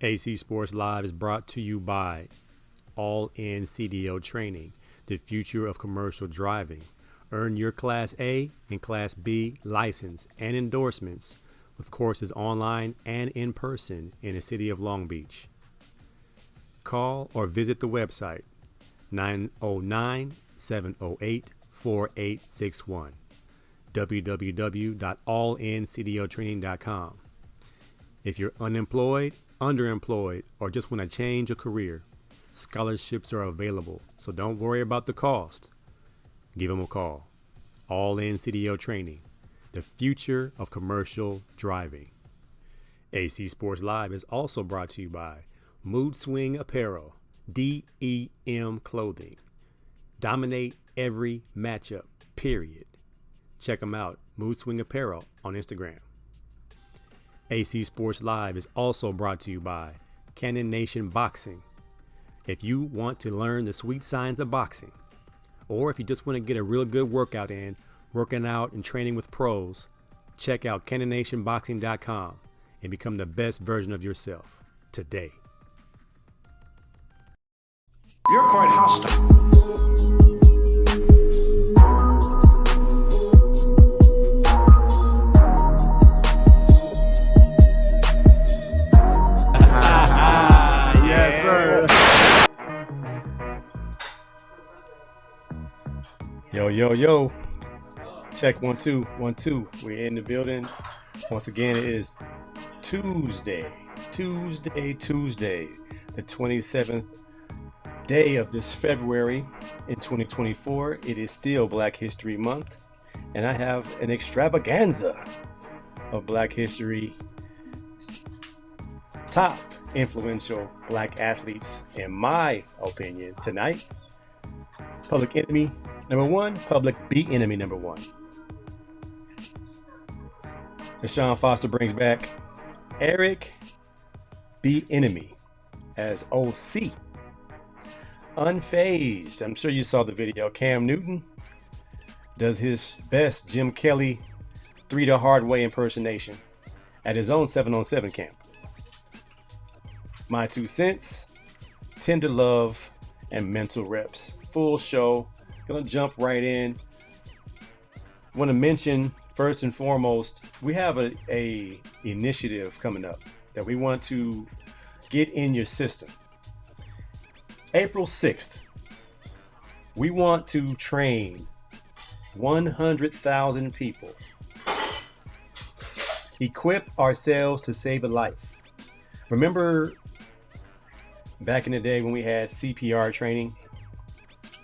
AC Sports Live is brought to you by All In CDO Training, the future of commercial driving. Earn your Class A and Class B license and endorsements with courses online and in person in the city of Long Beach. Call or visit the website 909-708-4861, www.allincdotraining.com. If you're unemployed, underemployed, or just want to change a career, scholarships are available, so don't worry about the cost. Give them a call. All In CDO Training, the future of commercial driving. AC Sports Live is also brought to you by Mood Swing Apparel, DEM Clothing. Dominate every matchup, period. Check them out, Mood Swing Apparel on Instagram. AC Sports Live is also brought to you by Cannon Nation Boxing. If you want to learn the sweet science of boxing, or if you just want to get a real good workout in, working out and training with pros, check out CannonNationBoxing.com and become the best version of yourself today. You're quite hostile. Yes, sir. Yo. Check 1 2 1 2. We're in the building. Once again, it is Tuesday, the 27th day of this February in 2024. It is still Black History Month, and I have an extravaganza of Black History top influential Black athletes, in my opinion, tonight. Public enemy number one, public Bieniemy number one. Deshaun Foster brings back Eric Bieniemy as OC. Unfazed. I'm sure you saw the video. Cam Newton does his best Jim Kelly 3 the hard way impersonation at his own 7-on-7 camp. My 2 cents, tender love, and mental reps. Full show. Gonna jump right in. Want to mention first and foremost, we have a initiative coming up that we want to get in your system. April 6th, we want to train 100,000 people. Equip ourselves to save a life. Remember back in the day when we had CPR training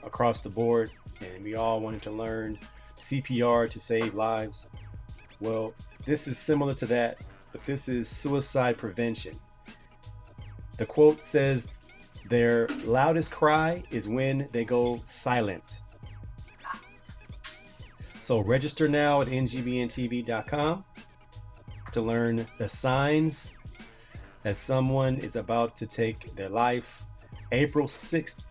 across the board and we all wanted to learn CPR to save lives? Well, this is similar to that, but this is suicide prevention. The quote says, their loudest cry is when they go silent. So register now at ngbntv.com to learn the signs that someone is about to take their life. April 6th,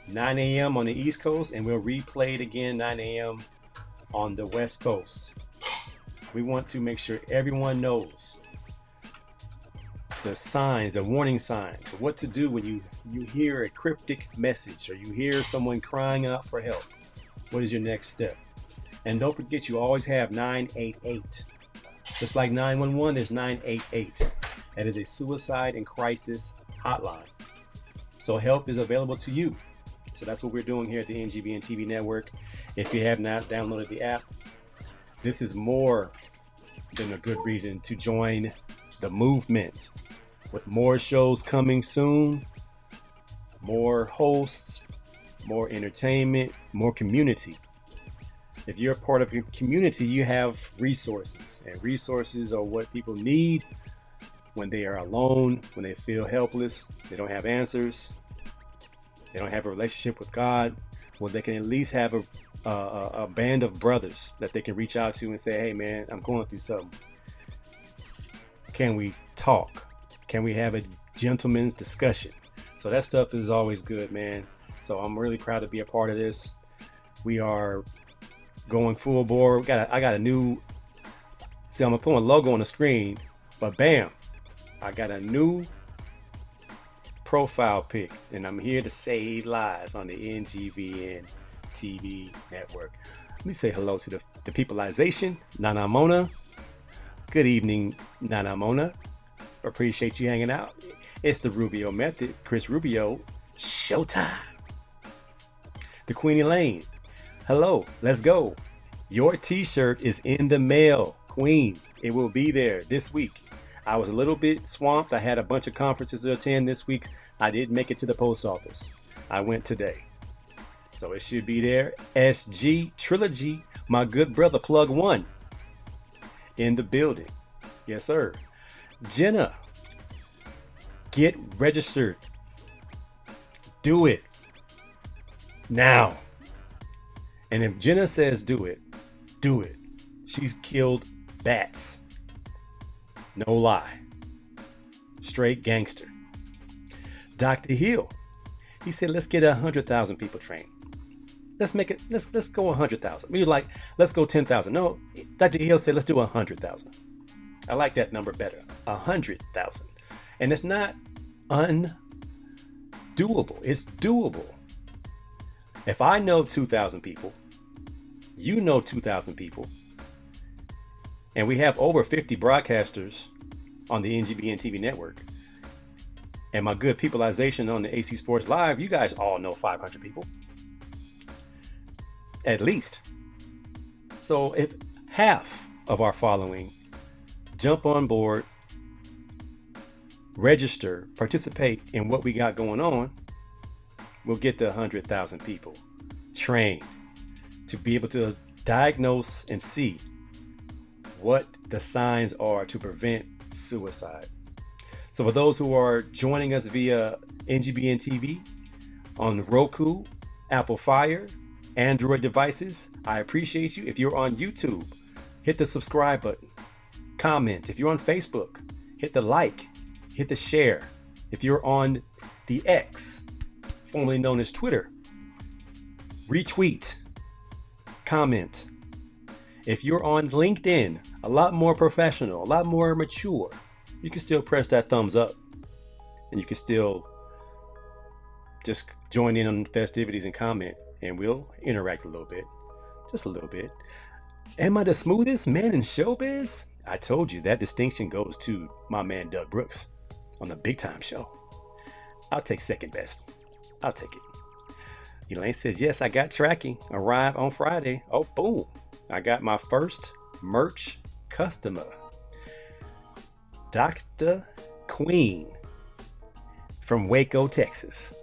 9 a.m. on the East Coast, and we'll replay it again 9 a.m. on the West Coast. We want to make sure everyone knows the signs, the warning signs, what to do when you hear a cryptic message or you hear someone crying out for help. What is your next step? And don't forget, you always have 988. Just like 911, there's 988. That is a suicide and crisis hotline. So help is available to you. So that's what we're doing here at the NGBN TV network. If you have not downloaded the app, this is more than a good reason to join the movement. With more shows coming soon, more hosts, more entertainment, more community. If you're a part of your community, you have resources, and resources are what people need when they are alone, when they feel helpless, they don't have answers, they don't have a relationship with God. Well, they can at least have a band of brothers that they can reach out to and say, hey man, I'm going through something. Can we talk? Can we have a gentleman's discussion? So that stuff is always good, man. So I'm really proud to be a part of this. We are going full bore. I got a new, see, I'm gonna put a logo on the screen, but bam, I got a new profile pic, and I'm here to save lives on the NGBN TV network. Let me say hello to the peopleization, Nana Mona. Good evening, Nana Mona. Appreciate you hanging out. It's the Rubio Method, Chris Rubio, showtime. The Queenie Lane. Hello, let's go. Your t-shirt is in the mail, Queen. It will be there this week. I was a little bit swamped. I had a bunch of conferences to attend this week. I did make it to the post office. I went today. So it should be there. SG Trilogy, my good brother, Plug One, in the building. Yes, sir. Jenna, get registered. Do it now. And if Jenna says do it, do it. She's killed bats. No lie. Straight gangster. Dr. Hill, he said, let's get 100,000 people trained. Let's make it, let's go 100,000. We like, let's go 10,000. No, Dr. Hill said, let's do 100,000. I like that number better. 100,000. And it's not undoable. It's doable. If I know 2,000 people, you know 2,000 people, and we have over 50 broadcasters on the NGBN TV network, and my good peopleization on the AC Sports Live, you guys all know 500 people. At least. So if half of our following jump on board, register, participate in what we got going on, we'll get to 100,000 people trained to be able to diagnose and see what the signs are to prevent suicide. So for those who are joining us via NGBN TV on Roku, Apple Fire, Android devices, I appreciate you. If you're on YouTube, hit the subscribe button, comment. If you're on Facebook, hit the like, hit the share. If you're on the X, formerly known as Twitter, retweet, comment. If you're on LinkedIn, a lot more professional, a lot more mature, you can still press that thumbs up, and you can still just join in on the festivities and comment, and we'll interact a little bit, just a little bit. Am I the smoothest man in showbiz? I told you that distinction goes to my man Doug Brooks on the Big Time Show. I'll take second best. I'll take it. Elaine says, yes, I got tracking. Arrive on Friday. Oh, boom. I got my first merch customer. Dr. Queen from Waco, Texas.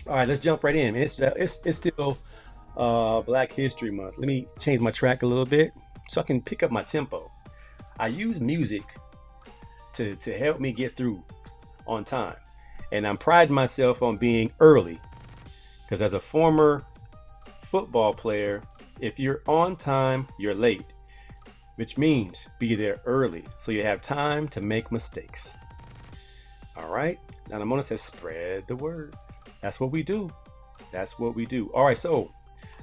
All right, let's jump right in. It's still Black History Month. Let me change my track a little bit so I can pick up my tempo. I use music to help me get through on time. And I'm priding myself on being early, because as a former football player, if you're on time, you're late, which means be there early so you have time to make mistakes. All right. Now I'm going to say spread the word. That's what we do. That's what we do. All right. So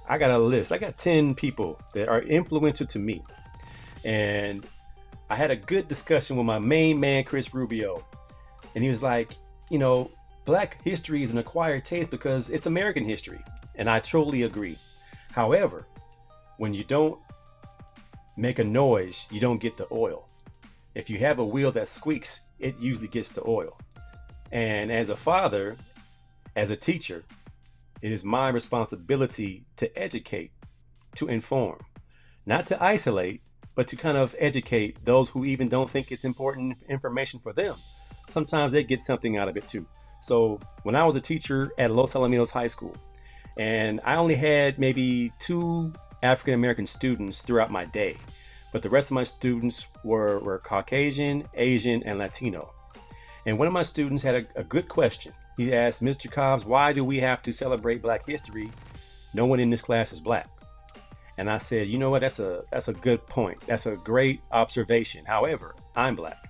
I got a list. I got 10 people that are influential to me. And I had a good discussion with my main man, Chris Rubio. And he was like, you know, Black history is an acquired taste because it's American history. And I totally agree. However, when you don't make a noise, you don't get the oil. If you have a wheel that squeaks, it usually gets the oil. And as a father, as a teacher, it is my responsibility to educate, to inform, not to isolate, but to kind of educate those who even don't think it's important information for them. Sometimes they get something out of it too. So when I was a teacher at Los Alamitos High School, and I only had maybe 2 African-American students throughout my day, but the rest of my students were Caucasian, Asian, and Latino. And one of my students had a good question. He asked, Mr. Cobbs, why do we have to celebrate Black history? No one in this class is Black. And I said, you know what, that's a good point. That's a great observation. However, I'm Black.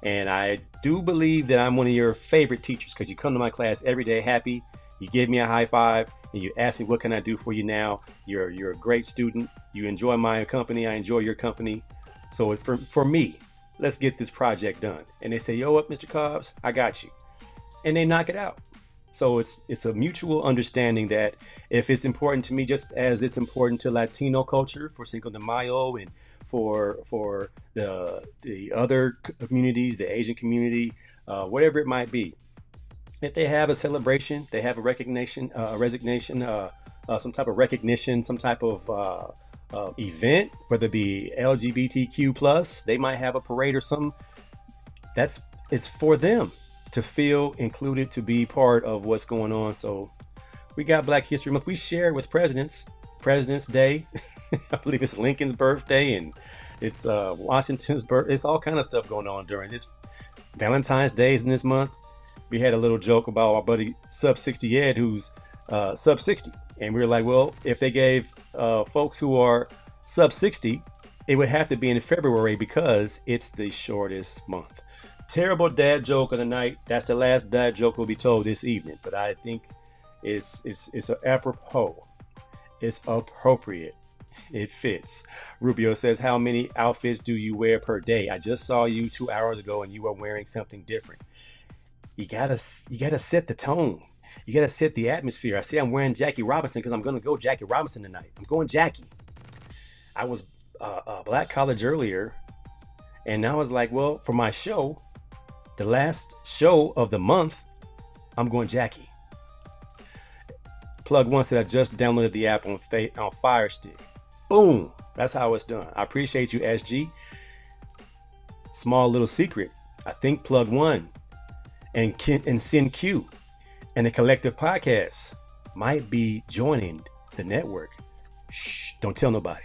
And I do believe that I'm one of your favorite teachers because you come to my class every day happy. You give me a high five and you ask me, what can I do for you now? You're a great student. You enjoy my company. I enjoy your company. So for me, let's get this project done. And they say, yo, what, Mr. Cobbs? I got you. and they knock it out. So it's a mutual understanding that if it's important to me, just as it's important to Latino culture for Cinco de Mayo and for the other communities, the Asian community, whatever it might be, if they have a celebration, they have a recognition, a resignation, some type of recognition, some type of event, whether it be LGBTQ plus, they might have a parade or something. It's for them to feel included, to be part of what's going on. So we got Black History Month. We share it with President's Day. I believe it's Lincoln's birthday, and it's Washington's birthday. It's all kind of stuff going on during this. Valentine's Day is in this month. We had a little joke about our buddy Sub 60 Ed, who's sub 60. And we were like, well, if they gave folks who are sub 60, it would have to be in February because it's the shortest month. Terrible dad joke of the night. That's the last dad joke will be told this evening. But I think it's apropos. It's appropriate. It fits. Rubio says, how many outfits do you wear per day? I just saw you 2 hours ago and you were wearing something different. You gotta set the tone. You gotta set the atmosphere. I say I'm wearing Jackie Robinson because I'm gonna go Jackie Robinson tonight. I'm going Jackie. I was Black College earlier, and I was like, well, for my show, the last show of the month, I'm going Jackie. Plug One said I just downloaded the app on Fire Stick. Boom. That's how it's done. I appreciate you, SG. Small little secret. I think Plug One and Sin Q and the Collective Podcast might be joining the network. Shh, don't tell nobody.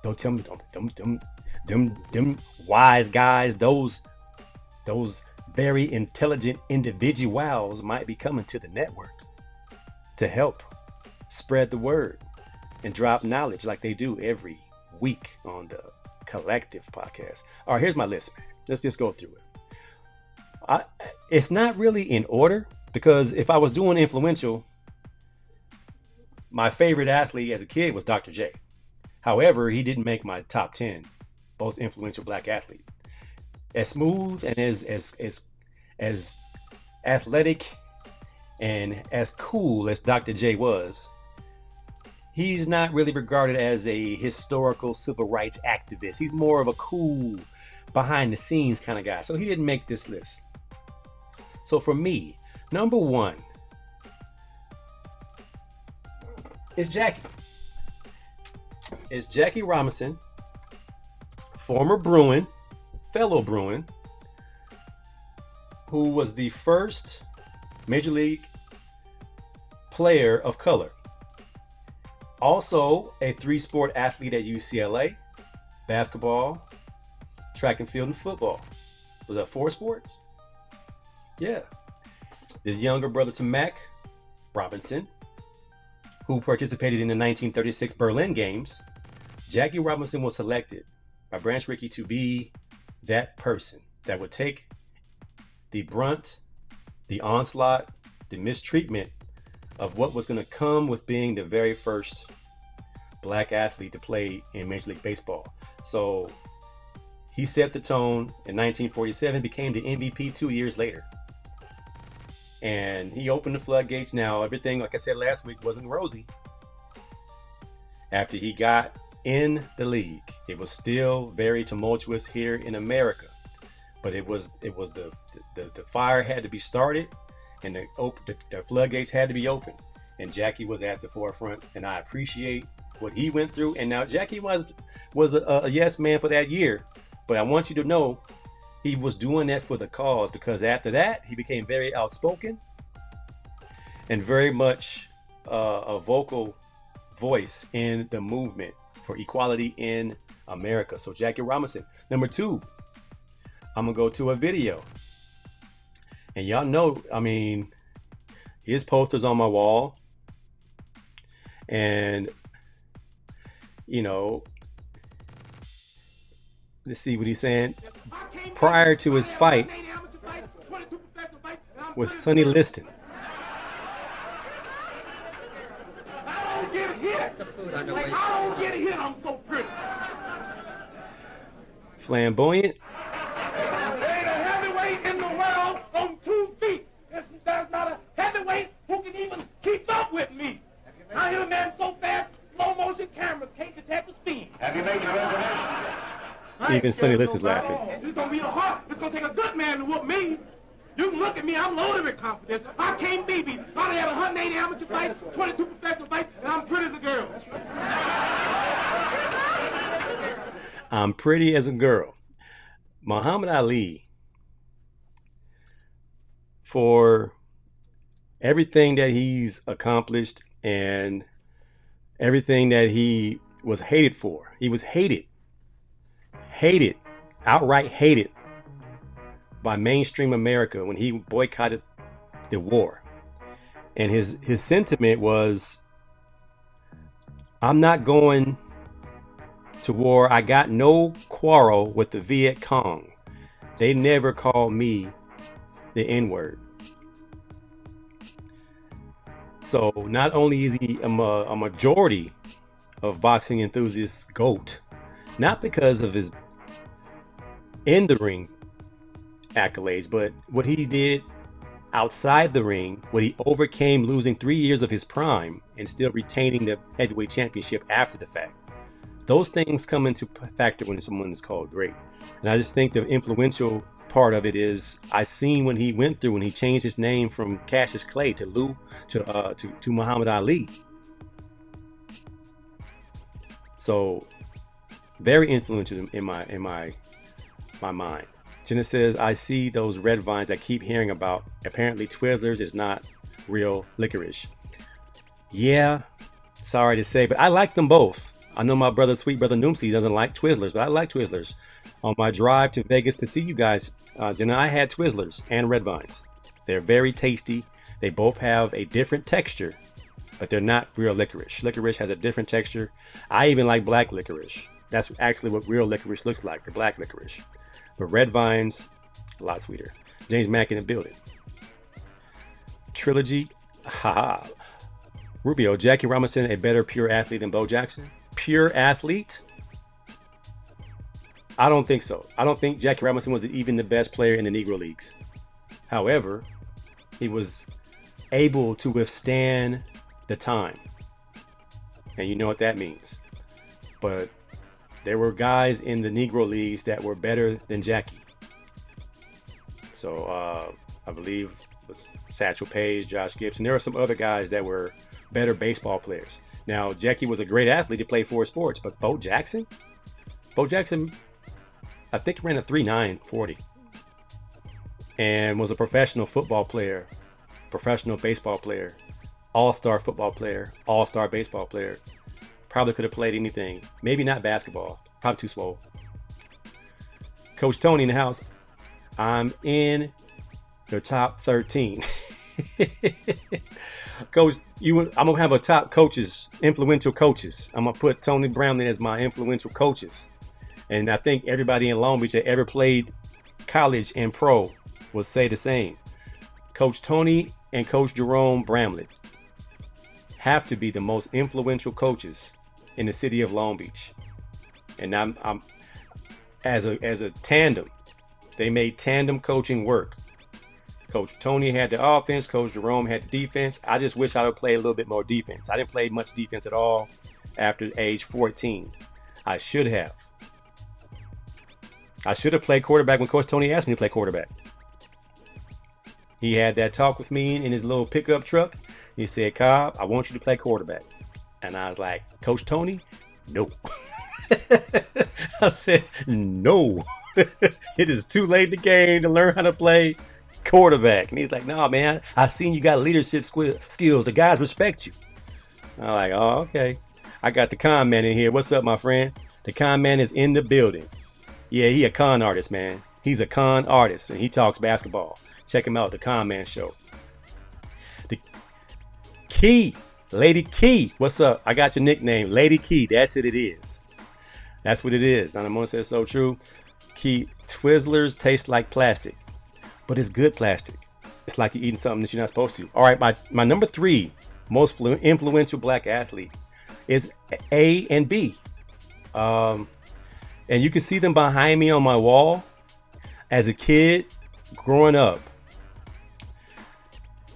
Don't tell me. Them wise guys, those very intelligent individuals might be coming to the network to help spread the word and drop knowledge like they do every week on the Collective Podcast. All right, here's my list. Let's just go through it. It's not really in order, because if I was doing influential, my favorite athlete as a kid was Dr. J. However, he didn't make my top 10 most influential Black athlete. As smooth and as athletic and as cool as Dr. J was, he's not really regarded as a historical civil rights activist. He's more of a cool, behind the scenes kind of guy. So he didn't make this list. So for me, number one is Jackie. It's Jackie Robinson, former Bruin, fellow Bruin, who was the first Major League player of color. Also a three-sport athlete at UCLA, basketball, track and field, and football. Was that 4 sports? Yeah. The younger brother to Mac Robinson, who participated in the 1936 Berlin Games. Jackie Robinson was selected by Branch Rickey to be that person that would take the brunt, the onslaught, the mistreatment of what was going to come with being the very first Black athlete to play in Major League Baseball. So he set the tone in 1947, became the MVP 2 years later. And he opened the floodgates. Now, everything, like I said last week, wasn't rosy. After he got in the league, it was still very tumultuous here in America. But it was the fire had to be started, and the floodgates had to be opened. And Jackie was at the forefront, and I appreciate what he went through. And now Jackie was a yes man for that year, but I want you to know he was doing that for the cause, because after that he became very outspoken and very much a vocal voice in the movement for equality in America. So Jackie Robinson. Number 2, I'm gonna go to a video, and y'all know, I mean, his poster's on my wall, and you know, let's see what he's saying prior to his fight with Sonny Liston. I don't get hit. Like, I don't get hit. I'm so pretty. Flamboyant. They the heavyweight in the world on 2 feet. Have you made your reservation? Even Sonny List is laughing. It's gonna be a hard. It's gonna take a good man to whoop me. You can look at me. I'm loaded with confidence. I can't be beat. I done had 180 amateur fights, 22 professional fights, and I'm pretty as a girl. I'm pretty as a girl. Muhammad Ali, for everything that he's accomplished and everything that he was hated for, he was hated, outright hated by mainstream America when he boycotted the war. And his sentiment was, I'm not going to war. I got no quarrel with the Viet Cong. They never called me the N-word. So not only is he a majority of boxing enthusiasts' GOAT, not because of his in the ring accolades, but what he did outside the ring, what he overcame losing 3 years of his prime and still retaining the heavyweight championship after the fact. Those things come into factor when someone is called great. And I just think the influential part of it is I seen when he went through when he changed his name from Cassius Clay to Muhammad Ali. So very influential in my mind. Jenna says, I see those red vines I keep hearing about. Apparently Twizzlers is not real licorice. Yeah, sorry to say, but I like them both. I know my brother, sweet brother Noomsy, doesn't like Twizzlers, but I like Twizzlers. On my drive to Vegas to see you guys, Jenna, I had Twizzlers and red vines. They're very tasty. They both have a different texture, but they're not real licorice. Licorice has a different texture. I even like black licorice. That's actually what real licorice looks like, the black licorice. But red vines, a lot sweeter. James Mack in the building. Trilogy, haha. Rubio, Jackie Robinson, a better pure athlete than Bo Jackson? Pure athlete? I don't think so. I don't think Jackie Robinson was even the best player in the Negro Leagues. However, he was able to withstand the time. And you know what that means. But there were guys in the Negro Leagues that were better than Jackie. So I believe it was Satchel Paige, Josh Gibson. There were some other guys that were better baseball players. Now, Jackie was a great athlete to play four sports, but Bo Jackson, I think ran a 3.9 40 and was a professional football player, professional baseball player, all-star football player, all-star baseball player. Probably could have played anything. Maybe not basketball. Probably too swole. Coach Tony in the house. I'm in your top 13. Coach, I'm going to have a top coaches, influential coaches. I'm going to put Tony Brownlee as my influential coaches. And I think everybody in Long Beach that ever played college and pro will say the same. Coach Tony and Coach Jerome Bramlett have to be the most influential coaches in the city of Long Beach. And I'm as a tandem, they made tandem coaching work. Coach Tony had the offense, Coach Jerome had the defense. I just wish I would play a little bit more defense. I didn't play much defense at all after age 14. I should have. I should have played quarterback when Coach Tony asked me to play quarterback. He had that talk with me in his little pickup truck. He said, Cobb, I want you to play quarterback. And I was like, Coach Tony, no. I said, no. It is too late in the game to learn how to play quarterback. And he's like, no, man, I seen you got leadership skills. The guys respect you. I'm like, oh, okay. I got the con man in here. What's up, my friend? The con man is in the building. Yeah, he a con artist, man. He's a con artist, and he talks basketball. Check him out, the Con Man Show. The Key, Lady Key. What's up? I got your nickname, Lady Key. That's what it is. That's what it is. Now, Ramon says so true. Key, Twizzlers taste like plastic, but it's good plastic. It's like you're eating something that you're not supposed to. All right, my number 3 most influential black athlete is A and B. And you can see them behind me on my wall. As a kid, growing up,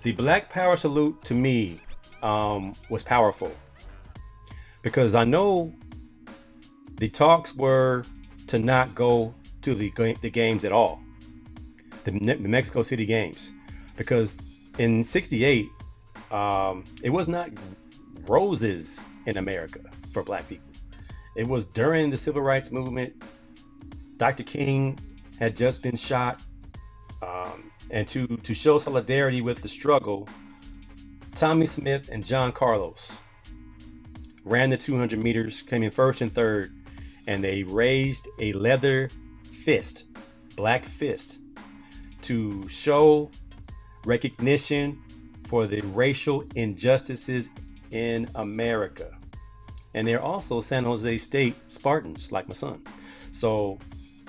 the Black Power salute to me was powerful. Because I know The talks were to not go to the games at all, the Mexico City games, because in '68, it was not roses in America for black people. It was during the civil rights movement. Dr. King had just been shot, and to show solidarity with the struggle, Tommy Smith and John Carlos ran the 200 meters, came in first and third, and they raised a leather fist, black fist, to show recognition for the racial injustices in America. And they're also San Jose State Spartans, like my son. So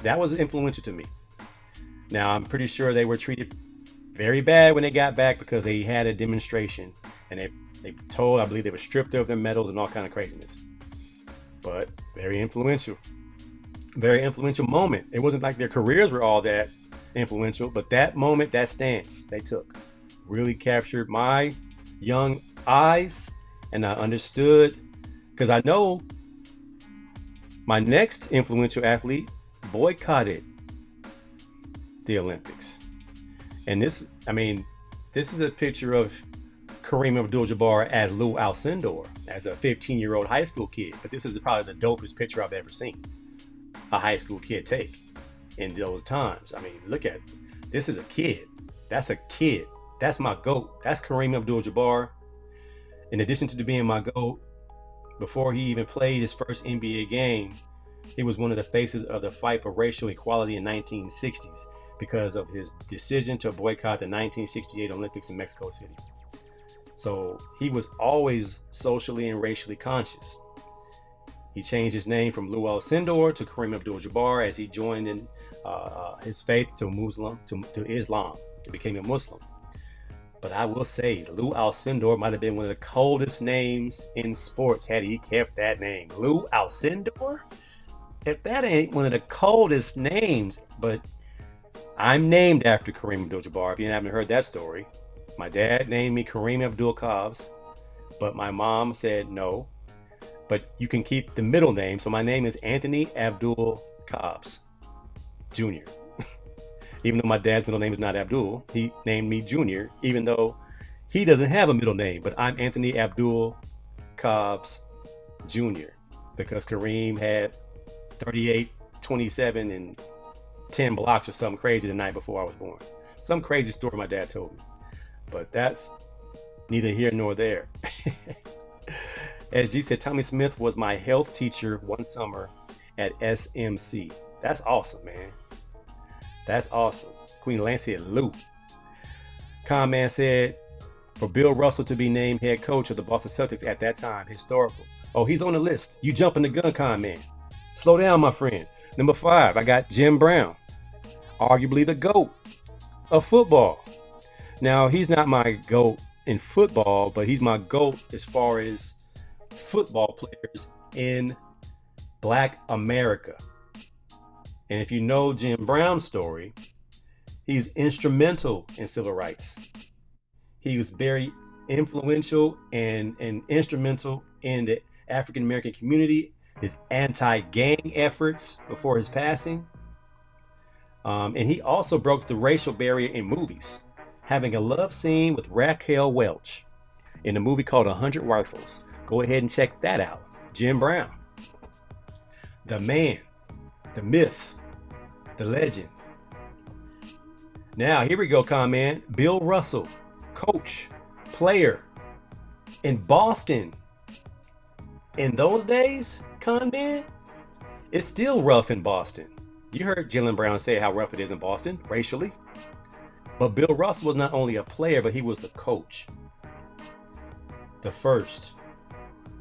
that was influential to me. Now, I'm pretty sure they were treated very bad when they got back because they had a demonstration, and they told, I believe they were stripped of their medals and all kind of craziness. But very influential moment. It wasn't like their careers were all that influential, but that moment, that stance they took really captured my young eyes, and I understood, because I know my next influential athlete boycotted the Olympics. And this is a picture of Kareem Abdul-Jabbar as Lou Alcindor, as a 15-year-old high school kid. But this is probably the dopest picture I've ever seen a high school kid take in those times. I mean, look at it. This is a kid. That's a kid. That's my GOAT. That's Kareem Abdul-Jabbar. In addition to being my GOAT, before he even played his first NBA game, he was one of the faces of the fight for racial equality in the 1960s because of his decision to boycott the 1968 Olympics in Mexico City. So he was always socially and racially conscious. He changed his name from Lou Alcindor to Kareem Abdul-Jabbar as he joined in his faith to Islam. He became a Muslim. But I will say, Lou Alcindor might have been one of the coldest names in sports had he kept that name. Lou Alcindor? If that ain't one of the coldest names, but I'm named after Kareem Abdul-Jabbar. If you haven't heard that story, my dad named me Kareem Abdul-Cobbs, but my mom said no, but you can keep the middle name. So my name is Anthony Abdul-Cobbs Jr. Even though my dad's middle name is not Abdul, he named me Junior, even though he doesn't have a middle name, but I'm Anthony Abdul-Cobbs Jr. because Kareem had 38, 27, and 10 blocks or something crazy the night before I was born. Some crazy story my dad told me, but that's neither here nor there. As G said, Tommy Smith was my health teacher one summer at SMC. That's awesome, man. That's awesome. Queen Lance said, Lou. Conman said, for Bill Russell to be named head coach of the Boston Celtics at that time, historical. Oh, he's on the list. You jumping the gun, Conman. Slow down, my friend. Number 5, I got Jim Brown, arguably the GOAT of football. Now, he's not my GOAT in football, but he's my GOAT as far as football players in Black America. And if you know Jim Brown's story, he's instrumental in civil rights. He was very influential and instrumental in the African American community, his anti-gang efforts before his passing. And he also broke the racial barrier in movies, having a love scene with Raquel Welch in a movie called 100 Rifles. Go ahead and check that out. Jim Brown, the man, the myth, the legend. Now, here we go, comment. Bill Russell, coach, player in Boston. In those days, comment, it's still rough in Boston. You heard Jaylen Brown say how rough it is in Boston, racially. But Bill Russell was not only a player, but he was the coach. The first.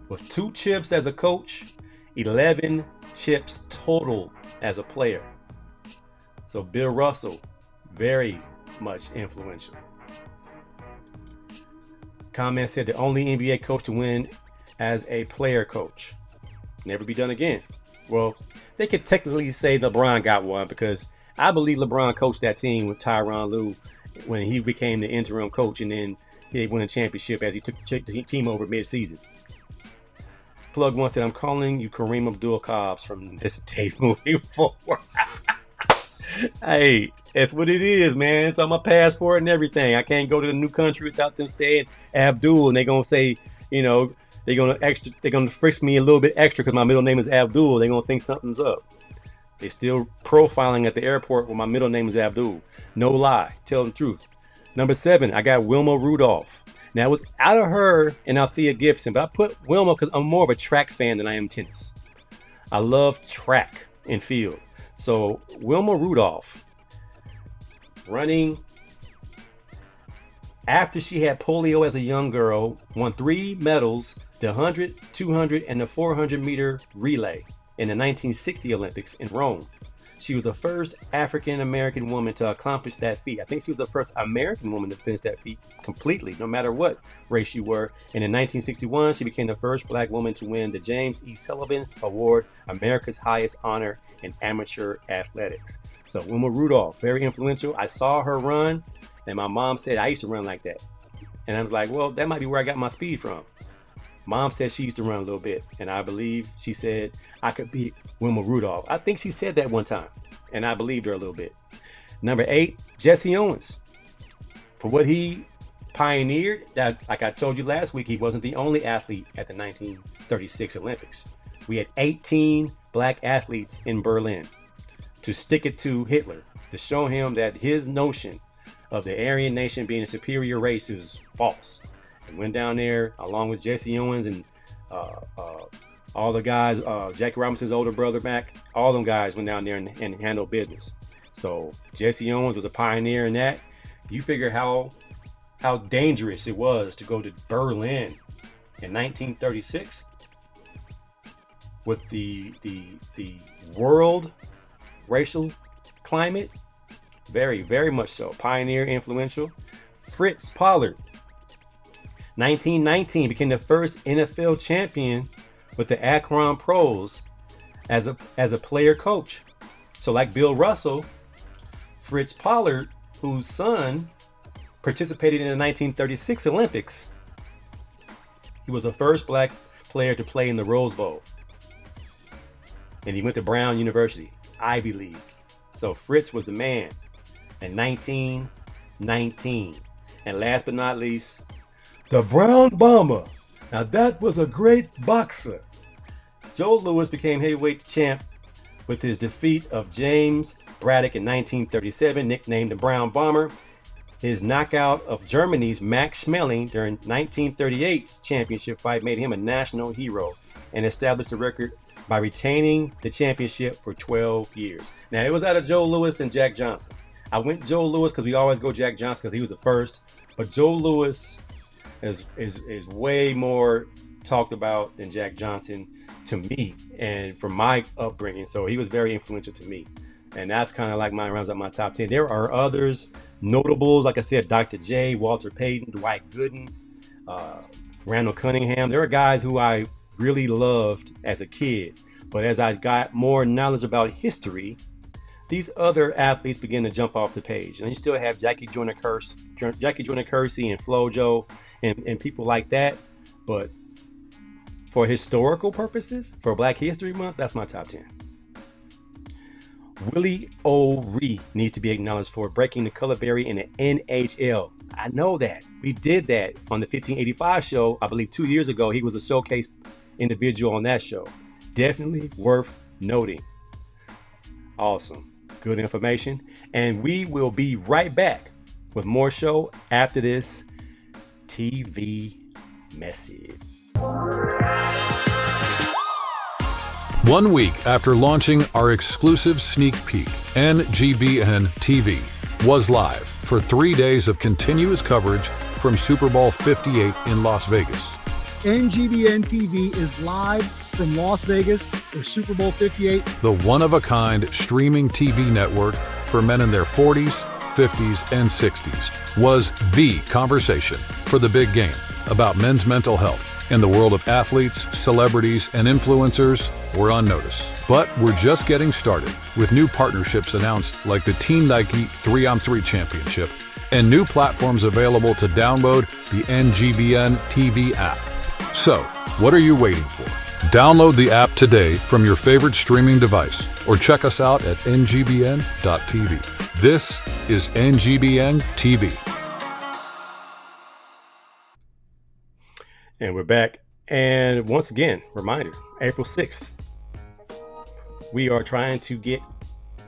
With 2 chips as a coach, 11 chips total as a player. So Bill Russell, very much influential. Comment said the only NBA coach to win as a player coach. Never be done again. Well, they could technically say LeBron got one because I believe LeBron coached that team with Tyronn Lue when he became the interim coach, and then he won a championship as he took the team over mid-season. Plug One said, I'm calling you Kareem Abdul-Cobbs from this day moving forward. Hey, that's what it is, man. It's on my passport and everything. I can't go to the new country without them saying Abdul, and they're gonna say, you know, they're gonna frisk me a little bit extra because my middle name is Abdul. They're gonna think something's up. They're still profiling at the airport when my middle name is Abdul. No lie, tell the truth. Number 7, I got Wilma Rudolph. Now, it was out of her and Althea Gibson, but I put Wilma because I'm more of a track fan than I am tennis. I love track and field. So, Wilma Rudolph, running after she had polio as a young girl, won 3 medals, the 100, 200, and the 400 meter relay in the 1960 Olympics in Rome. She was the first African-American woman to accomplish that feat. I think she was the first American woman to finish that feat completely, no matter what race you were. And in 1961, she became the first black woman to win the James E. Sullivan Award, America's highest honor in amateur athletics. So Wilma Rudolph, very influential. I saw her run, and my mom said, I used to run like that. And I was like, well, that might be where I got my speed from. Mom said she used to run a little bit, and I believe she said I could beat Wilma Rudolph. I think she said that one time, and I believed her a little bit. Number 8, Jesse Owens. For what he pioneered, that, like I told you last week, he wasn't the only athlete at the 1936 Olympics. We had 18 black athletes in Berlin to stick it to Hitler, to show him that his notion of the Aryan nation being a superior race is false. And went down there along with Jesse Owens and all the guys, Jackie Robinson's older brother Mac, all them guys went down there and handled business. So Jesse Owens was a pioneer in that. You figure how dangerous it was to go to Berlin in 1936 with the world racial climate. Very, very much so. Pioneer, influential. Fritz Pollard. 1919 became the first NFL champion with the Akron Pros as a player coach. So like Bill Russell, Fritz Pollard, whose son participated in the 1936 Olympics, he was the first black player to play in the Rose Bowl. And he went to Brown University, Ivy League. So Fritz was the man in 1919. And last but not least, the Brown Bomber. Now that was a great boxer. Joe Louis became heavyweight champ with his defeat of James Braddock in 1937, nicknamed the Brown Bomber. His knockout of Germany's Max Schmeling during 1938's championship fight made him a national hero and established a record by retaining the championship for 12 years. Now it was out of Joe Louis and Jack Johnson. I went Joe Louis because we always go Jack Johnson because he was the first, but Joe Louis is way more talked about than Jack Johnson to me and from my upbringing. So he was very influential to me. And that's kind of like mine, rounds up my top 10. There are others, notables, like I said, Dr. J, Walter Payton, Dwight Gooden, Randall Cunningham. There are guys who I really loved as a kid. But as I got more knowledge about history, these other athletes begin to jump off the page. And you still have Jackie Joyner Kersee and FloJo and people like that. But for historical purposes, for Black History Month, that's my top 10. Willie O'Ree needs to be acknowledged for breaking the color barrier in the NHL. I know that. We did that on the 1585 show, I believe 2 years ago. He was a showcase individual on that show. Definitely worth noting. Awesome. Good information. And we will be right back with more show after this TV message. 1 week after launching our exclusive sneak peek, NGBN TV was live for 3 days of continuous coverage from Super Bowl 58 in Las Vegas. NGBN TV is live from Las Vegas for Super Bowl 58. The one-of-a-kind streaming TV network for men in their 40s, 50s, and 60s was the conversation for the big game about men's mental health. And the world of athletes, celebrities, and influencers were on notice. But we're just getting started with new partnerships announced like the Team Nike 3-on-3 Championship and new platforms available to download the NGBN TV app. So, what are you waiting for? Download the app today from your favorite streaming device or check us out at ngbn.tv. This is NGBN TV. And we're back. And once again, reminder, April 6th, we are trying to get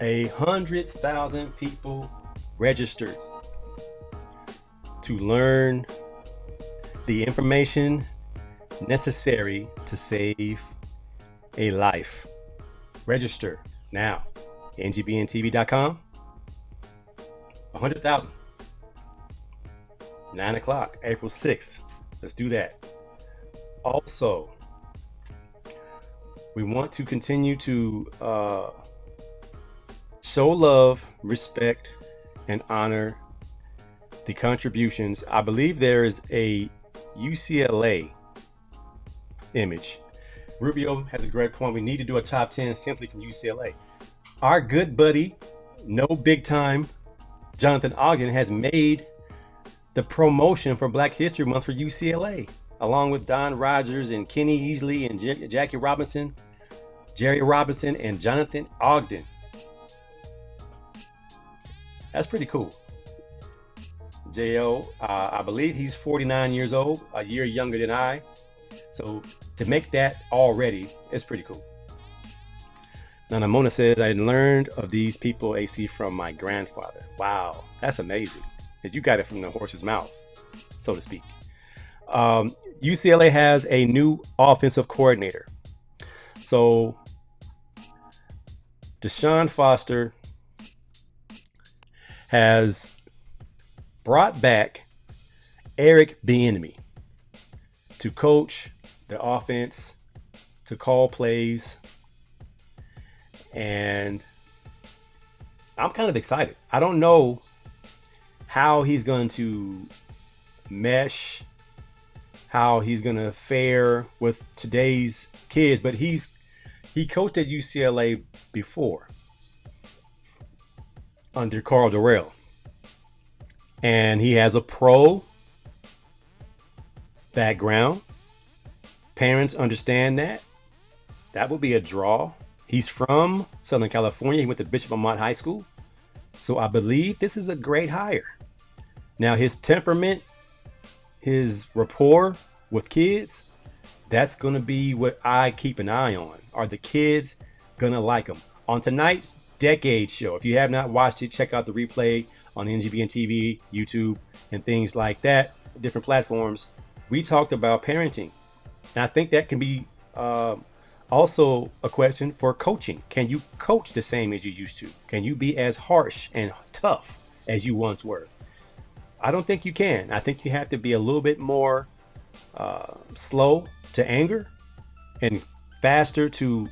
100,000 people registered to learn the information necessary to save a life. Register now. ngbntv.com. 100,000. 9 o'clock, April 6th. Let's do that. Also, we want to continue to show love, respect, and honor the contributions. I believe there is a UCLA image. Rubio has a great point. We need to do a top 10 simply from UCLA. Our good buddy, no big time, Jonathan Ogden has made the promotion for Black History Month for UCLA, along with Don Rogers and Kenny Easley and Jackie Robinson, Jerry Robinson, and Jonathan Ogden. That's pretty cool. J.O., I believe he's 49 years old, a year younger than I. So to make that already, it's pretty cool. Nana Mona said, I learned of these people, AC, from my grandfather. Wow, that's amazing. You got it from the horse's mouth, so to speak. UCLA has a new offensive coordinator. So Deshaun Foster has brought back Eric Bieniemy to coach the offense, to call plays, and I'm kind of excited. I don't know how he's going to mesh, how he's going to fare with today's kids, but he coached at UCLA before under Carl Durrell, and he has a pro background. Parents understand that. That will be a draw. He's from Southern California. He went to Bishop Amat High School. So I believe this is a great hire. Now, his temperament, his rapport with kids, that's going to be what I keep an eye on. Are the kids going to like him? On tonight's Decade Show, if you have not watched it, check out the replay on NGBN TV, YouTube, and things like that, different platforms. We talked about parenting. And I think that can be also a question for coaching. Can you coach the same as you used to? Can you be as harsh and tough as you once were? I don't think you can. I think you have to be a little bit more slow to anger and faster to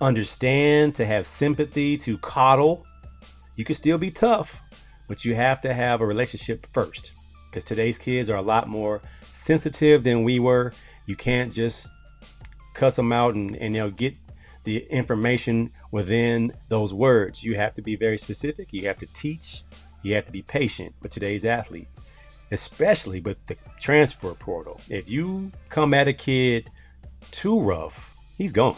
understand, to have sympathy, to coddle. You can still be tough, but you have to have a relationship first, because today's kids are a lot more sensitive than we were. You can't just cuss them out and they'll get the information within those words. You have to be very specific. You have to teach. You have to be patient with today's athlete, especially with the transfer portal. If you come at a kid too rough, he's gone.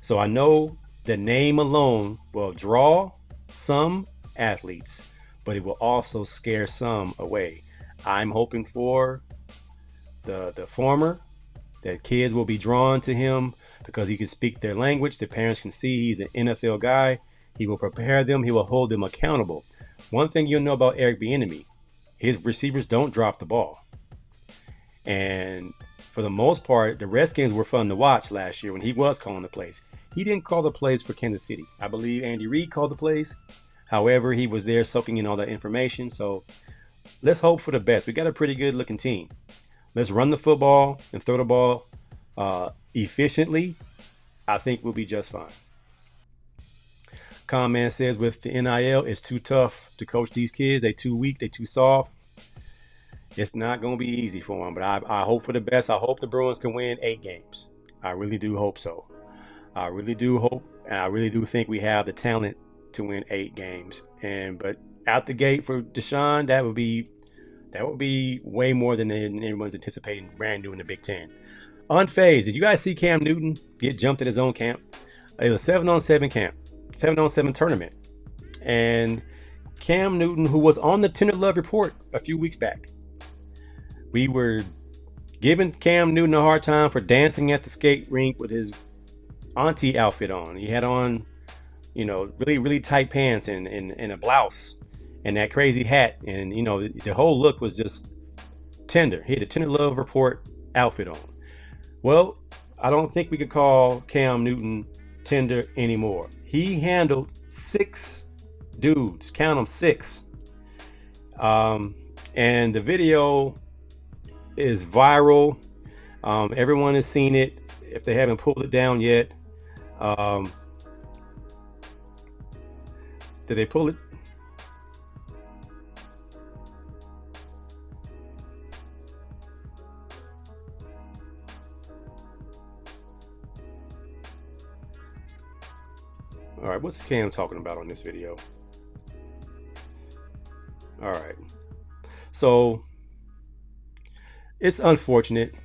So I know the name alone will draw some athletes, but it will also scare some away. I'm hoping for the former, that kids will be drawn to him because he can speak their language. The parents can see he's an NFL guy. He will prepare them. He will hold them accountable. One thing you'll know about Eric Bieniemy, his receivers don't drop the ball. And for the most part, the Redskins were fun to watch last year when he was calling the plays. He didn't call the plays for Kansas City. I believe Andy Reid called the plays. However, he was there soaking in all that information. So let's hope for the best. We got a pretty good looking team. Let's run the football and throw the ball efficiently. I think we'll be just fine. Comment says with the NIL, it's too tough to coach these kids. They too weak. They too soft. It's not going to be easy for them, but I hope for the best. I hope the Bruins can win 8 games. I really do hope so. I really do hope, and I really do think we have the talent to win 8 games. But out the gate for Deshaun, that would be way more than everyone's anticipating brand new in the Big Ten. Unfazed. Did you guys see Cam Newton get jumped at his own camp? It was a 7-on-7 camp, 7-on-7 tournament. And Cam Newton, who was on the Tender Love Report a few weeks back, we were giving Cam Newton a hard time for dancing at the skate rink with his auntie outfit on. He had on, you know, really, really tight pants and a blouse and that crazy hat. And, you know, the whole look was just tender. He had a Tender Love Report outfit on. Well, I don't think we could call Cam Newton tender anymore. He handled 6 dudes, count them, 6. And the video is viral. Everyone has seen it if they haven't pulled it down yet. Did they pull it? All right, what's Cam talking about on this video? All right, so it's unfortunate,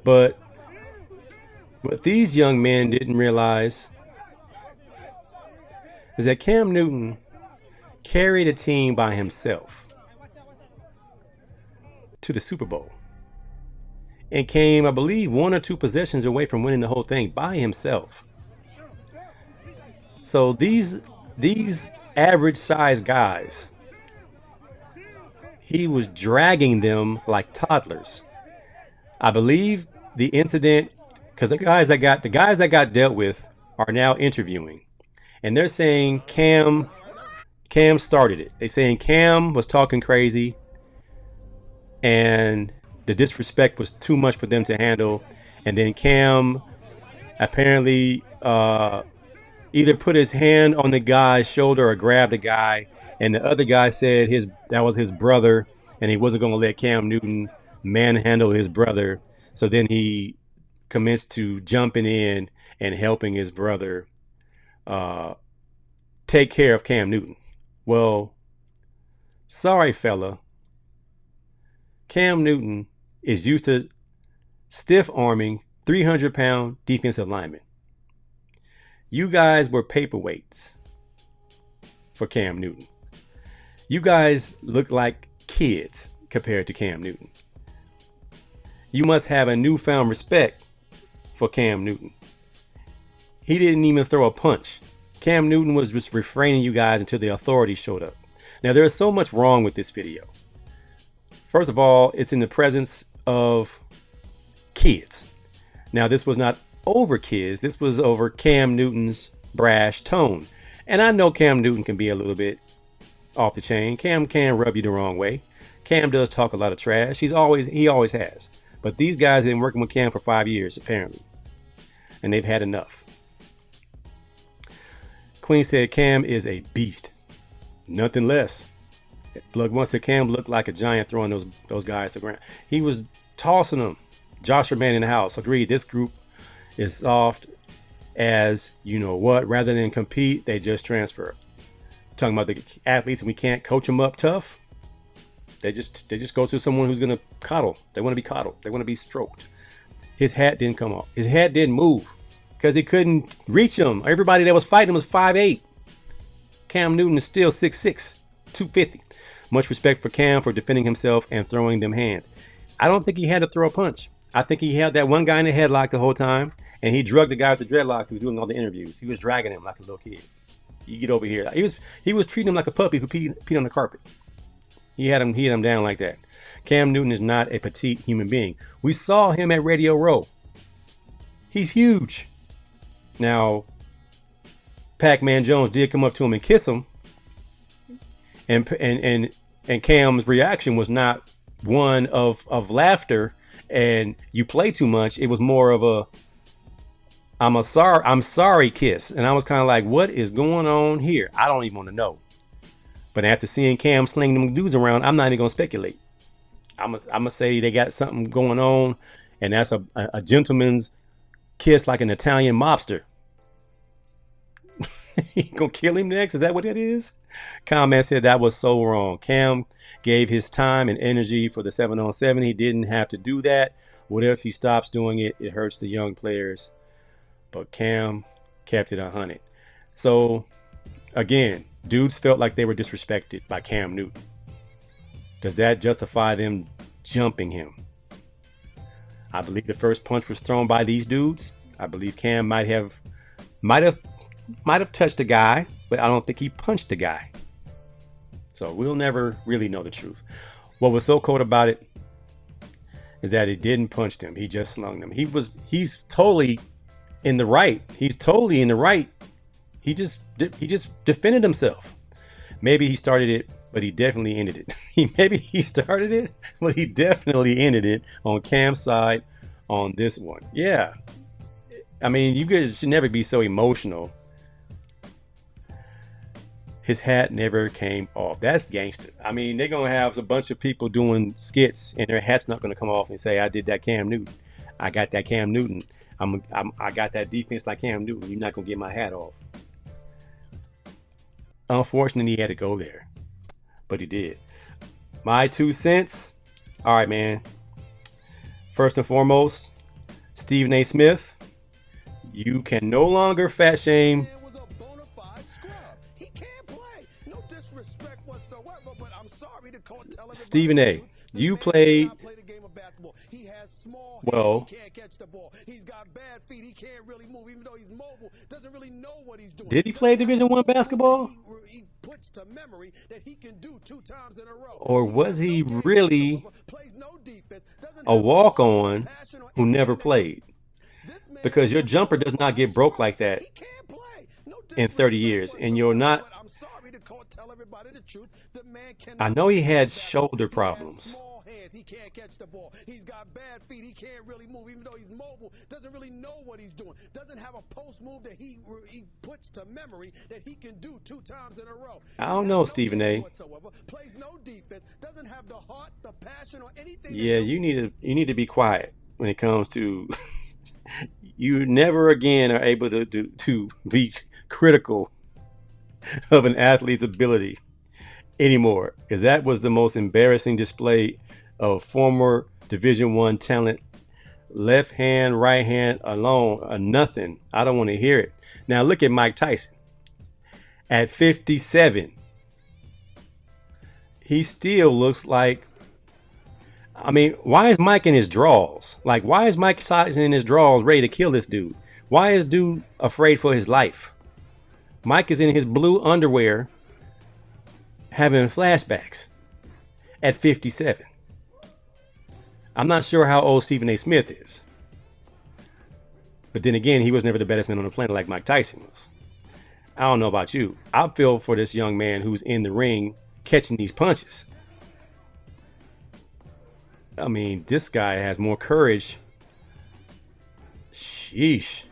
but what these young men didn't realize is that Cam Newton carried a team by himself to the Super Bowl and came, I believe, 1 or 2 possessions away from winning the whole thing by himself. So these average sized guys, he was dragging them like toddlers. I believe the incident, because the guys that got dealt with are now interviewing, and they're saying Cam started it. They're saying Cam was talking crazy, and the disrespect was too much for them to handle. And then Cam apparently either put his hand on the guy's shoulder or grabbed the guy, and the other guy said that was his brother, and he wasn't going to let Cam Newton manhandle his brother. So then he commenced to jumping in and helping his brother take care of Cam Newton. Well, sorry, fella. Cam Newton is used to stiff arming 300-pound defensive linemen. You guys were paperweights for Cam Newton. You guys look like kids compared to Cam Newton. You must have a newfound respect for Cam Newton. He didn't even throw a punch. Cam Newton was just refraining you guys until the authorities showed up. Now, there is so much wrong with this video. First of all, it's in the presence of kids. Now, this was not over kids. This was over Cam Newton's brash tone. And I know Cam Newton can be a little bit off the chain. Cam can rub you the wrong way. Cam does talk a lot of trash. He always has. But these guys have been working with Cam for 5 years, apparently. And they've had enough. Queen said Cam is a beast. Nothing less. Look, once the Cam looked like a giant throwing those guys to the ground. He was tossing them. Joshua Man in the house. Agreed. This group is soft as you know what. Rather than compete, they just transfer. Talking about the athletes, and we can't coach them up tough. They just go to someone who's gonna coddle. They want to be coddled. They want to be stroked. His hat didn't come off. His hat didn't move because he couldn't reach him. Everybody that was fighting him was 5'8". Cam Newton is still 6'6", 250. Much respect for Cam for defending himself and throwing them hands. I don't think he had to throw a punch. I think he had that one guy in the headlock the whole time, and he drugged the guy with the dreadlocks who was doing all the interviews. He was dragging him like a little kid. You get over here. He was treating him like a puppy who peed on the carpet. He had him down like that. Cam Newton is not a petite human being. We saw him at Radio Row. He's huge. Now, Pac-Man Jones did come up to him and kiss him, and Cam's reaction was not one of laughter and you play too much. It was more of a I'm sorry kiss. And I was kind of like, what is going on here? I don't even want to know. But after seeing Cam sling them dudes around, I'm not even gonna speculate. I'm gonna say they got something going on, and that's a gentleman's kiss, like an Italian mobster. He gonna kill him next? Is that what it is? Comment said that was so wrong. Cam gave his time and energy for the 7-on-7. He didn't have to do that. What if he stops doing it? It hurts the young players. But Cam kept it 100. So, again, dudes felt like they were disrespected by Cam Newton. Does that justify them jumping him? I believe the first punch was thrown by these dudes. I believe Cam might have touched a guy, but I don't think he punched the guy. So we'll never really know the truth. What was so cold about it is that he didn't punch him. He just slung him. He's totally in the right. He's totally in the right. He just defended himself. Maybe he started it, but he definitely ended it. Maybe he started it, but he definitely ended it on Cam's side on this one. Yeah. I mean, you guys should never be so emotional. His hat never came off. That's gangster. I mean, they're going to have a bunch of people doing skits and their hat's not going to come off and say, I did that Cam Newton. I got that Cam Newton. I got that defense like Cam Newton. You're not going to get my hat off. Unfortunately, he had to go there, but he did. My 2 cents. All right, man. First and foremost, Stephen A. Smith, you can no longer fat shame Stephen A. You played well. Did he play Division I basketball? Or was he really a walk-on who never played? Because your jumper does not get broke like that in 30 years, and you're not. I know he had shoulder problems. He can't catch the ball. He's got bad feet. He can't really move, even though he's mobile. Doesn't really know what he's doing. Doesn't have a post move that he puts to memory that he can do 2 times in a row. I don't know, Stephen A. Plays no defense. Doesn't have the heart, the passion, or anything. Yeah, you need to be quiet when it comes to. You never again are able to be critical of an athlete's ability anymore, because that was the most embarrassing display of former Division I talent. Left hand, right hand alone, nothing. I don't want to hear it. Now look at Mike Tyson. At 57, he still looks like, I mean, why is Mike in his draws? Like, why is Mike Tyson in his draws ready to kill this dude? Why is dude afraid for his life? Mike is in his blue underwear having flashbacks at 57. I'm not sure how old Stephen A. Smith is. But then again, he was never the baddest man on the planet like Mike Tyson was. I don't know about you. I feel for this young man who's in the ring catching these punches. I mean, this guy has more courage. Sheesh.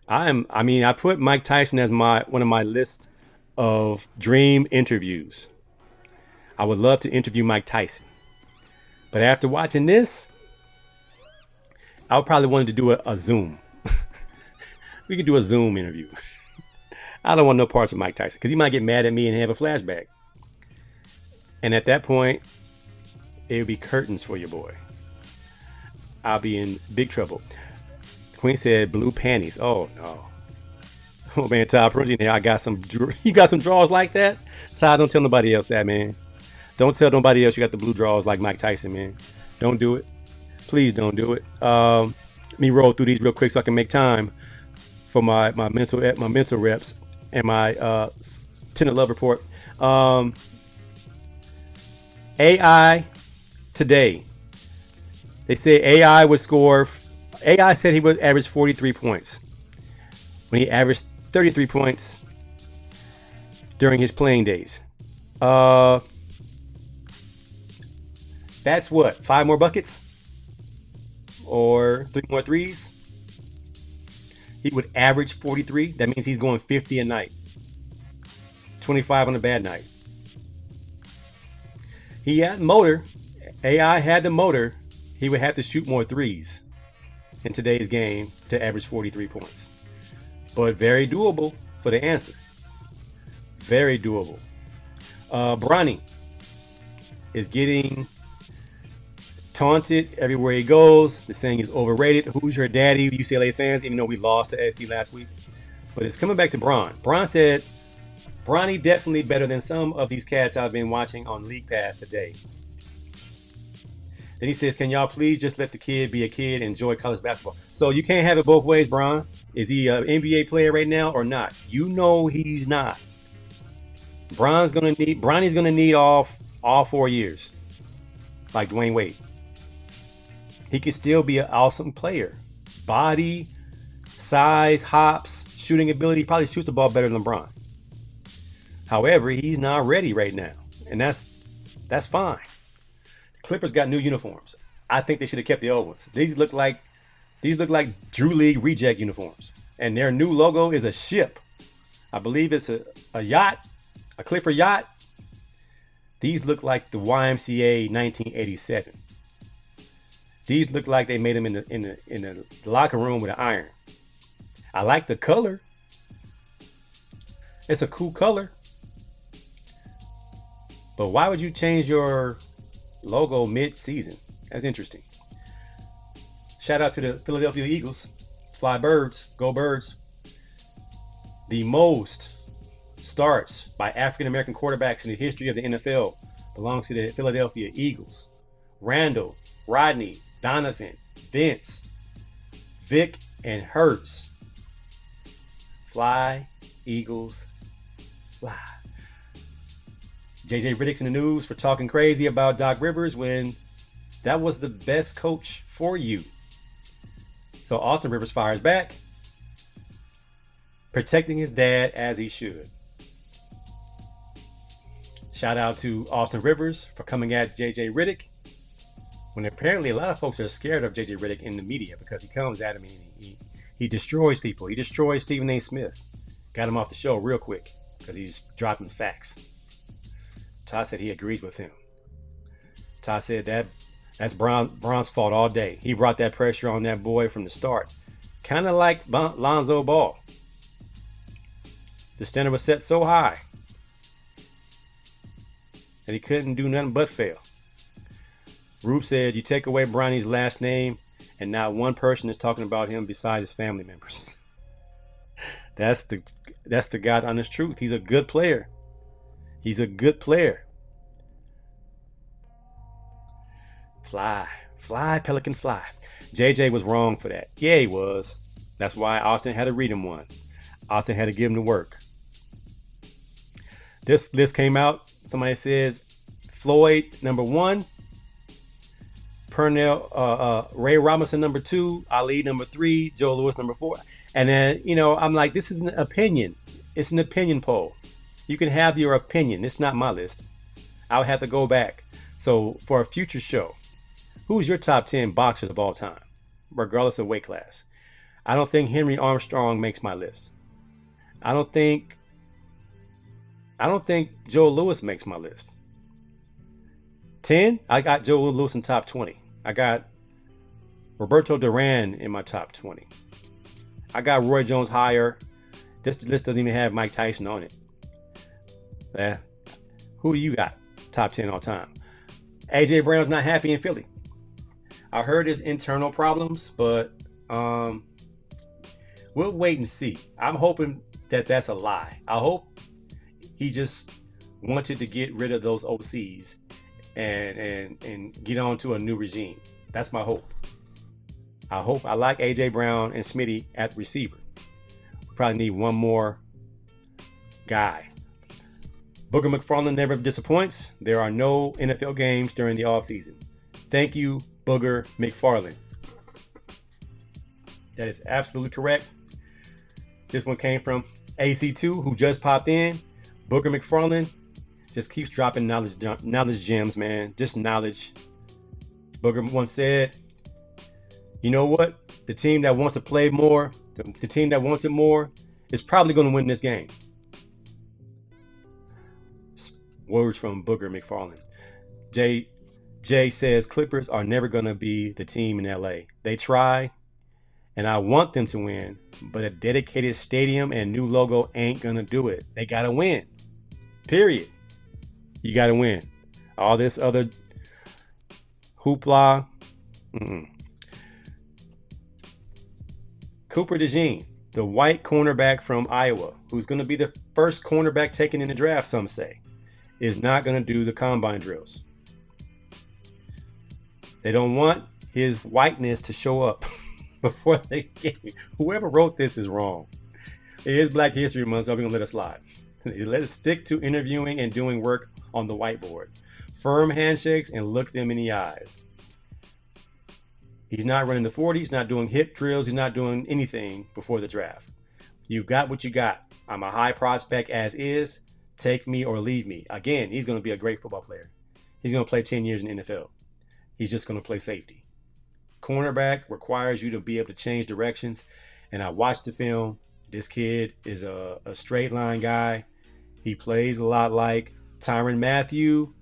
I put Mike Tyson as one of my list of dream interviews. I would love to interview Mike Tyson. But after watching this, I would probably want to do a Zoom. We could do a Zoom interview. I don't want no parts of Mike Tyson because he might get mad at me and have a flashback. And at that point, it would be curtains for your boy. I'll be in big trouble. Queen said blue panties. Oh no. Oh man, Todd Prudy, I got some. You got some draws like that, Todd. Don't tell nobody else that, man. Don't tell nobody else you got the blue draws like Mike Tyson, man. Don't do it. Please don't do it. Let me roll through these real quick so I can make time for my mental reps and my tenant love report. AI today. They say AI would score. AI said he would average 43 points when he averaged 33 points during his playing days. That's what? 5 more buckets? Or 3 more threes? He would average 43. That means he's going 50 a night. 25 on a bad night. He had motor. AI had the motor. He would have to shoot more threes in today's game to average 43 points. but very doable for the answer. Very doable. Bronny is getting taunted everywhere he goes. They're saying he's overrated. Who's your daddy, UCLA fans, even though we lost to SC last week? But it's coming back to Bron. Bron said, Bronny definitely better than some of these cats I've been watching on League Pass today. Then he says, can y'all please just let the kid be a kid and enjoy college basketball? So you can't have it both ways, Bron. Is he an NBA player right now or not? You know he's not. Bronny's gonna need all 4 years, like Dwayne Wade. He could still be an awesome player. Body, size, hops, shooting ability. He probably shoots the ball better than LeBron. However, he's not ready right now, and that's fine. Clippers got new uniforms. I think they should have kept the old ones. These look like Drew League reject uniforms, and their new logo is a ship. I believe it's a yacht, a Clipper yacht. These look like the YMCA 1987. These look like they made them in the locker room with an iron. I like the color. It's a cool color. But why would you change your logo mid-season? That's interesting. Shout out to the Philadelphia Eagles. Fly birds, go birds. The most starts by African-American quarterbacks in the history of the NFL belongs to the Philadelphia Eagles. Randall, Rodney, Donovan, Vince, Vic, and Hurts. Fly, Eagles, fly. JJ Riddick's in the news for talking crazy about Doc Rivers when that was the best coach for you. So Austin Rivers fires back, protecting his dad as he should. Shout out to Austin Rivers for coming at JJ Riddick when apparently a lot of folks are scared of JJ Riddick in the media because he comes at him and he destroys people. He destroys Stephen A. Smith. Got him off the show real quick because he's dropping facts. Todd said he agrees with him. Todd said that's Bron's fault all day. He brought that pressure on that boy from the start. Kind of like Lonzo Ball. The standard was set so high that he couldn't do nothing but fail. Rube said you take away Bronny's last name and not one person is talking about him besides his family members. That's the God honest truth. He's a good player. He's a good player. Fly, Pelican, fly. JJ was wrong for that. Yeah, he was. That's why Austin had to read him one. Austin had to give him the work. This list came out. Somebody says Floyd number 1, Pernell, Ray Robinson number 2, Ali number 3, Joe Louis number 4. And then, I'm like, this is an opinion. It's an opinion poll. You can have your opinion. It's not my list. I would have to go back. So for a future show, who's your top 10 boxers of all time, regardless of weight class? I don't think Henry Armstrong makes my list. I don't think Joe Louis makes my list. 10, I got Joe Louis in top 20. I got Roberto Duran in my top 20. I got Roy Jones higher. This list doesn't even have Mike Tyson on it. Who do you got top 10 all time? AJ Brown's not happy in Philly. I heard his internal problems, but we'll wait and see. I'm hoping that that's a lie. I hope he just wanted to get rid of those OCs and get on to a new regime. That's my hope. I like AJ Brown and Smitty at receiver. We probably need one more guy. Booger McFarland never disappoints. There are no NFL games during the offseason. Thank you, Booger McFarland. That is absolutely correct. This one came from AC2, who just popped in. Booger McFarland just keeps dropping knowledge gems, man. Just knowledge. Booger once said, you know what? The team that wants to play more, the team that wants it more, is probably going to win this game. Words from Booger McFarland. Jay says Clippers are never going to be the team in LA. They try, and I want them to win, but a dedicated stadium and new logo ain't gonna do it. They gotta win. Period. You gotta win. All this other hoopla. Cooper DeJean, the white cornerback from Iowa, who's going to be the first cornerback taken in the draft, some say, is not going to do the combine drills. They don't want his whiteness to show up before they get him. Whoever wrote this is wrong. It is Black History Month, so I'm going to let it slide. Let us stick to interviewing and doing work on the whiteboard. Firm handshakes and look them in the eyes. He's not running the 40. He's not doing hip drills. He's not doing anything before the draft. You've got what you got. I'm a high prospect as is. Take me or leave me. Again, he's going to be a great football player. He's going to play 10 years in the NFL. He's just going to play safety. Cornerback requires you to be able to change directions. And I watched the film. This kid is a straight line guy. He plays a lot like Tyron Matthew.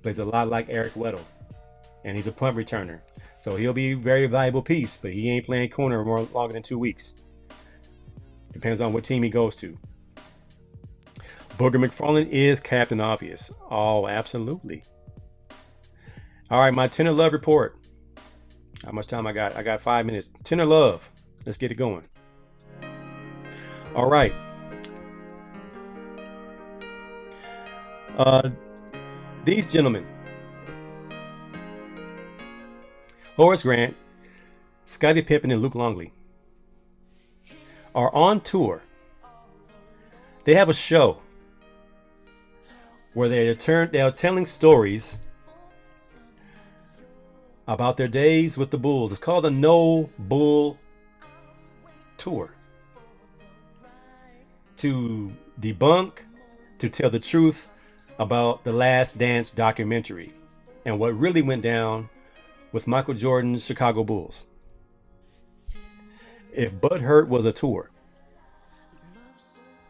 Plays a lot like Eric Weddle. And he's a punt returner. So he'll be a very valuable piece, but he ain't playing corner more longer than 2 weeks. Depends on what team he goes to. Booger McFarland is Captain Obvious. Oh, absolutely. All right, my Tender Love report. How much time I got? I got 5 minutes. Tender Love. Let's get it going. All right. These gentlemen, Horace Grant, Scottie Pippen, and Luke Longley, are on tour. They have a show where they are telling stories about their days with the Bulls. It's called the No Bull Tour. To debunk, to tell the truth about the Last Dance documentary and what really went down with Michael Jordan's Chicago Bulls. If Bud Hurt was a tour,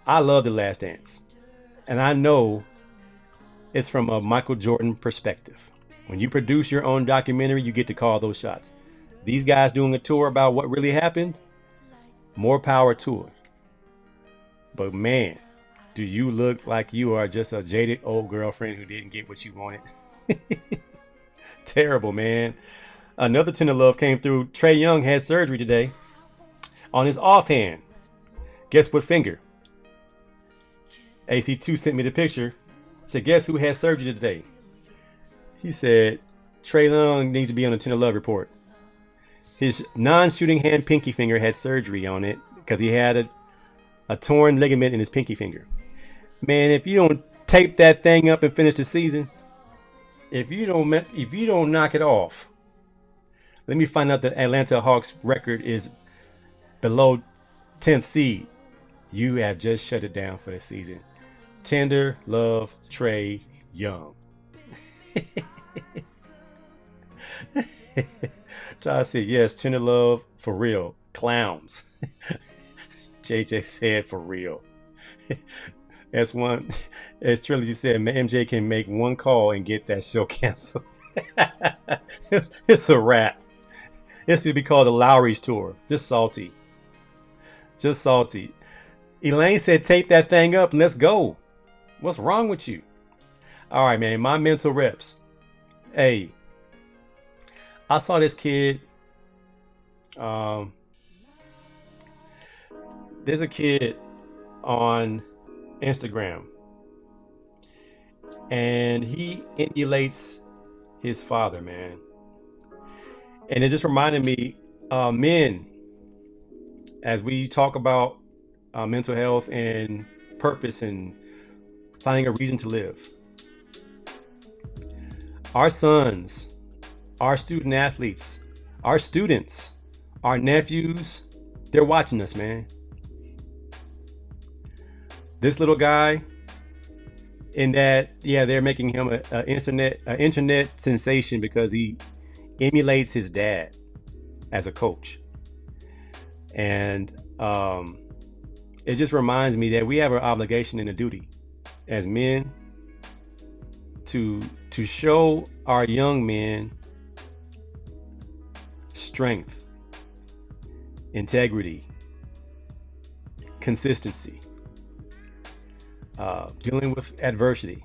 I love The Last Dance. And I know it's from a Michael Jordan perspective. When you produce your own documentary, you get to call those shots. These guys doing a tour about what really happened, more power to it. But man, do you look like you are just a jaded old girlfriend who didn't get what you wanted? Terrible, man. Another Tender Love came through. Trae Young had surgery today on his offhand. Guess what finger? AC2 sent me the picture. Said, guess who had surgery today? He said, Trae Young needs to be on the Tender Love report. His non-shooting hand pinky finger had surgery on it because he had a torn ligament in his pinky finger. Man, if you don't tape that thing up and finish the season, if you don't knock it off, let me find out that Atlanta Hawks record is below 10th seed. You have just shut it down for the season. Tender Love, Trae Young. Ty said, yes, Tender Love for real. Clowns. JJ said for real. S1, as Trilogy said, MJ can make one call and get that show canceled. It's a wrap. This would be called the Lowry's Tour. Just salty. Just salty. Elaine said, tape that thing up and let's go. What's wrong with you? All right, man. My mental reps. Hey, I saw this kid. There's a kid on Instagram, and he emulates his father, man. And it just reminded me, men, as we talk about mental health and purpose and finding a reason to live. Our sons, our student athletes, our students, our nephews, they're watching us, man. This little guy, in that, yeah, they're making him an internet sensation because he emulates his dad as a coach. And it just reminds me that we have an obligation and a duty as men to show our young men strength integrity, consistency, dealing with adversity.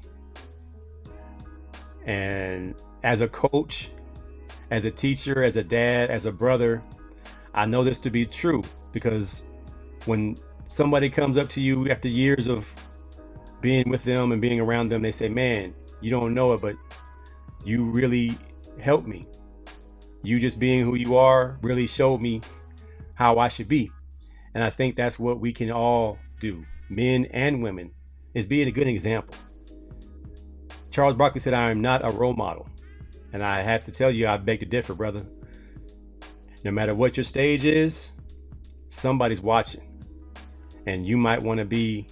And as a coach, as a teacher, as a dad, as a brother, I know this to be true, because when somebody comes up to you after years of being with them and being around them, they say, man, you don't know it, but you really helped me. You just being who you are really showed me how I should be. And I think that's what we can all do, men and women, is being a good example. Charles Barkley said, I am not a role model. And I have to tell you, I beg to differ, brother. No matter what your stage is, somebody's watching. And you might want to be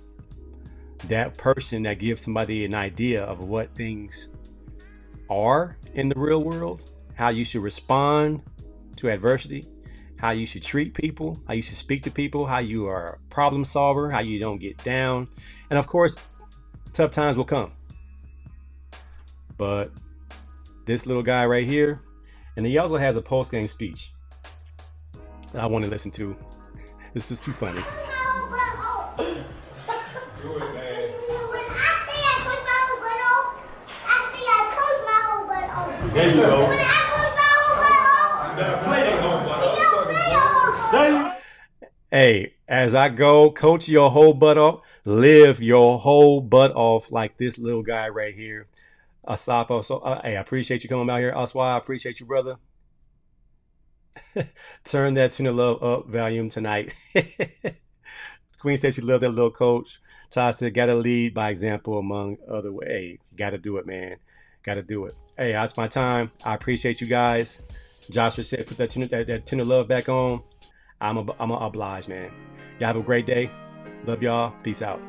that person that gives somebody an idea of what things are in the real world, how you should respond to adversity, how you should treat people, how you should speak to people, how you are a problem solver, how you don't get down. And of course, tough times will come. But this little guy right here, and he also has a post-game speech that I want to listen to. This is too funny. There you go. Hey, as I go, coach your whole butt off, live your whole butt off like this little guy right here. Asafo, so hey, I appreciate you coming out here. Aswa, I appreciate you, brother. Turn that Tune of Love up volume tonight. Queen said she loved that little coach. Tyson, gotta lead by example among other ways. Hey, gotta do it, man. Gotta do it. Hey, that's my time. I appreciate you guys. Joshua said, put that Tune of Love back on. I'm a oblige, man. Y'all have a great day. Love y'all. Peace out.